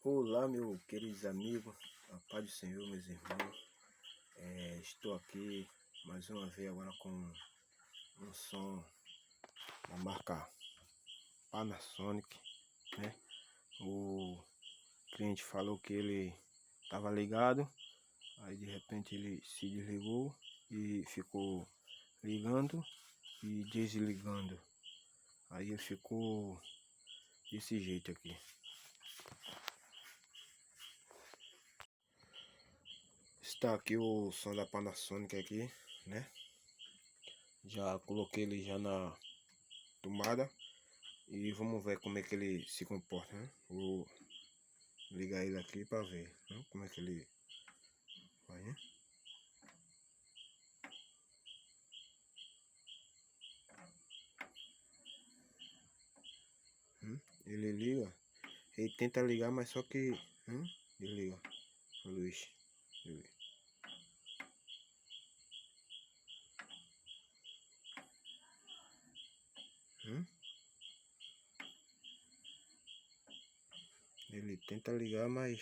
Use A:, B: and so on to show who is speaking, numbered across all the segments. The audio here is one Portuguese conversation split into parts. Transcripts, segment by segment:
A: Olá, meus queridos amigos, a paz do Senhor, meus irmãos. Estou aqui mais uma vez agora com um som da marca Panasonic, né? O cliente falou que ele estava ligado, aí de repente ele se desligou e ficou ligando e desligando. Aí ele ficou desse jeito aqui. Está aqui o som da Panasonic aqui, né? Já coloquei ele já na tomada e vamos ver como é que ele se comporta, né? Vou ligar ele aqui para ver, né? Como é que ele vai, né? Ele liga, ele tenta ligar, mas só que desliga a luz. Ele tenta ligar, mas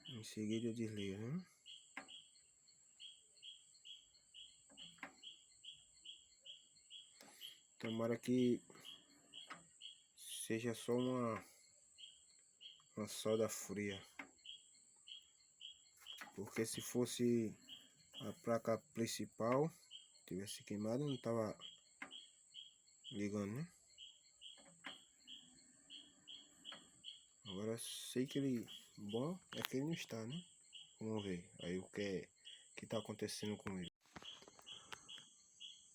A: em seguida desliga, né? Tomara que seja só uma solda fria, porque se fosse a placa principal tivesse queimado, não tava ligando, né? Agora sei que ele bom é que ele não está, né? Vamos ver aí o que tá acontecendo com ele.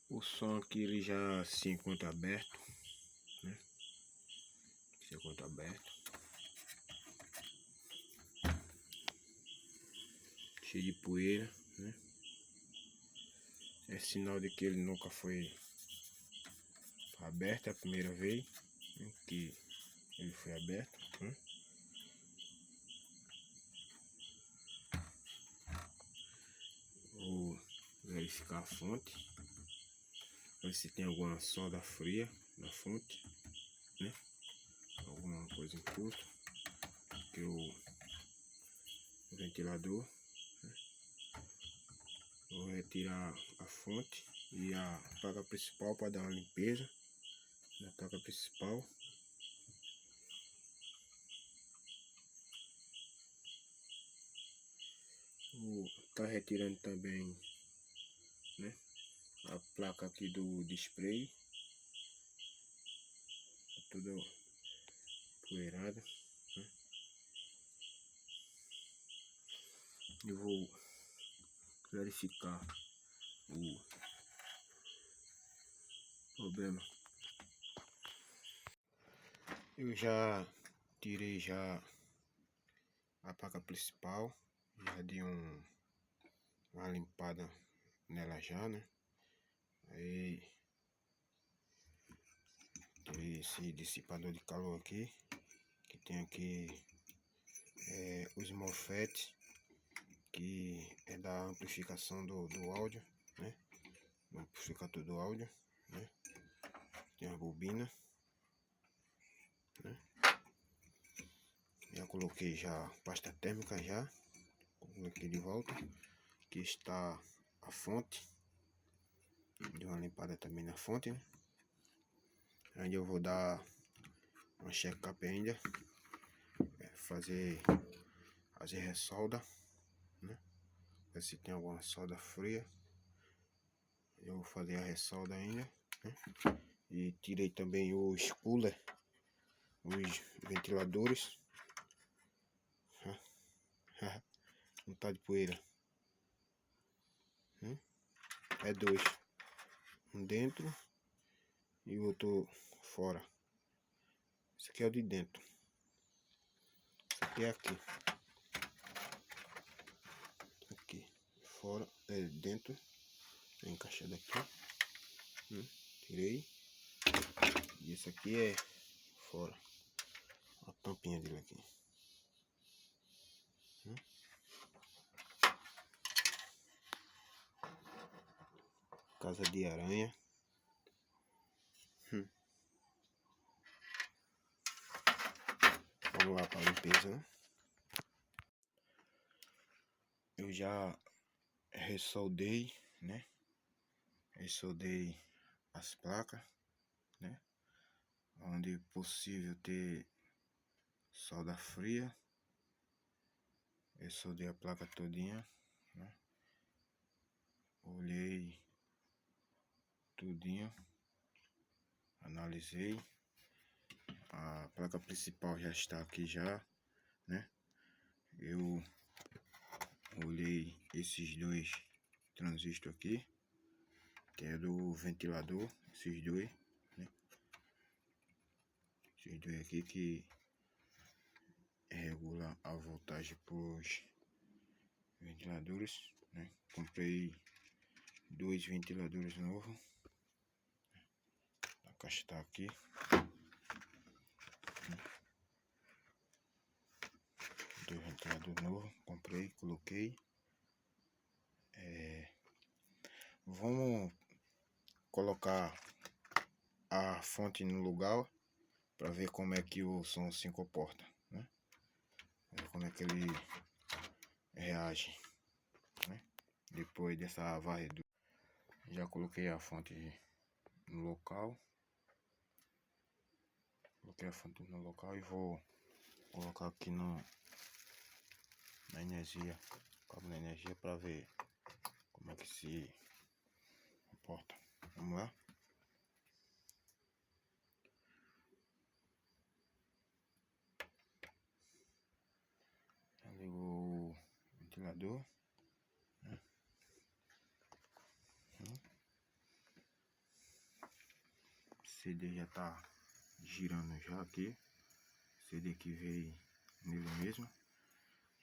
A: O som aqui ele já se encontra aberto, né? Se encontra aberto, cheio de poeira, né? É sinal de que ele nunca foi aberto, é a primeira vez, né, que ele foi aberto, né? Vou verificar a fonte, ver se tem alguma solda fria na fonte, né? Alguma coisa em curto, que o ventilador, né? Vou retirar a fonte e a placa principal para dar uma limpeza na placa principal. Vou estar retirando também, né, a placa aqui do display, tudo poeirada, né? Eu vou verificar o problema. Eu já tirei já a placa principal, já dei uma limpada nela já, né? Aí tirei esse dissipador de calor aqui, que tem aqui os MOSFET, que é da amplificação do áudio, né? Do amplificador do áudio, né? Tem a bobina, né? Já coloquei já pasta térmica, já coloquei de volta. Aqui está a fonte, dei uma limpada também na fonte, né? Ainda eu vou dar uma check-up ainda, fazer ressolda, né? Ver se tem alguma solda fria. Eu vou fazer a ressolda ainda, né? E tirei também os cooler, os ventiladores. Não tá de poeira. É dois, um dentro e o outro fora. Esse aqui é o de dentro, esse aqui é aqui fora, é dentro, é encaixado aqui, tirei, e esse aqui é fora, a tampinha dele aqui. Casa de aranha. vamos lá para a limpeza, né? Eu já ressoldei, né? Ressoldei as placas, né? Onde possível ter solda fria. Ressoldei a placa todinha, né? Olhei tudinho, analisei. A placa principal já está aqui já, né? Eu olhei esses dois transistores aqui, que é do ventilador, esses dois, né? Esses dois aqui que regula a voltagem pros ventiladores, né? Comprei dois ventiladores novos. A caixa tá aqui. Dois ventiladores novos, comprei, coloquei. Vamos colocar a fonte no lugar para ver como é que o som se comporta, né? Ver como é que ele reage, né? Depois dessa varredura. Já coloquei a fonte no local. Coloquei a fonte no local e vou colocar aqui na energia, cabo na energia, para ver como é que se comporta. Vamos lá. Ligou o ventilador, né? O CD já tá girando já aqui. O CD que veio nele mesmo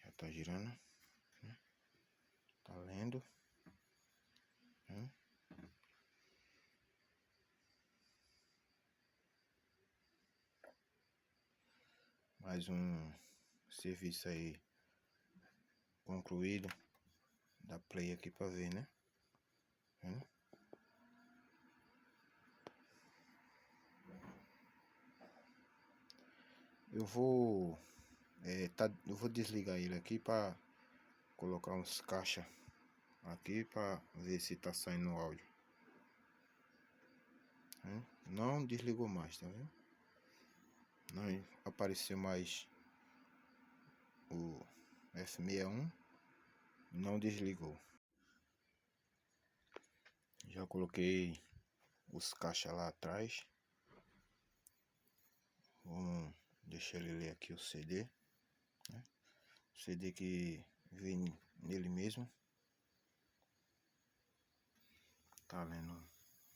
A: já tá girando, né? Tá lendo, né? Mais um serviço aí concluído. Dá play aqui para ver, né? Eu vou desligar ele aqui para colocar uns caixa aqui para ver se tá saindo o áudio. Não desligou mais, tá vendo? Não apareceu mais o F61, não desligou. Já coloquei os caixas lá atrás. Vamos deixar ele ler aqui o CD, né? CD que vem nele mesmo. Tá lendo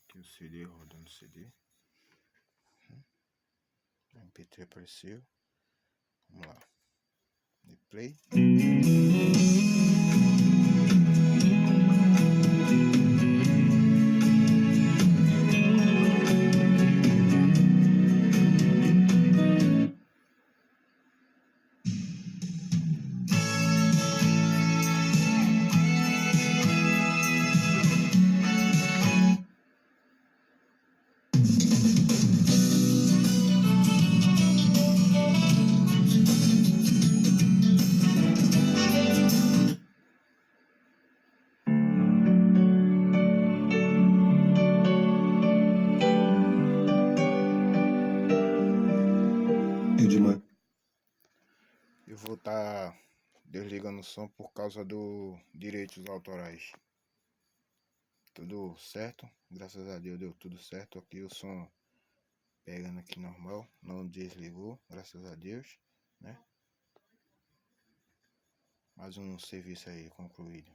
A: aqui o CD, rodando o CD. O MP3 apareceu. Vamos lá. De play. Eu vou estar desligando o som por causa dos direitos autorais. Tudo certo, graças a Deus deu tudo certo. Aqui o som pegando aqui normal, não desligou, graças a Deus, né? Mais um serviço aí concluído.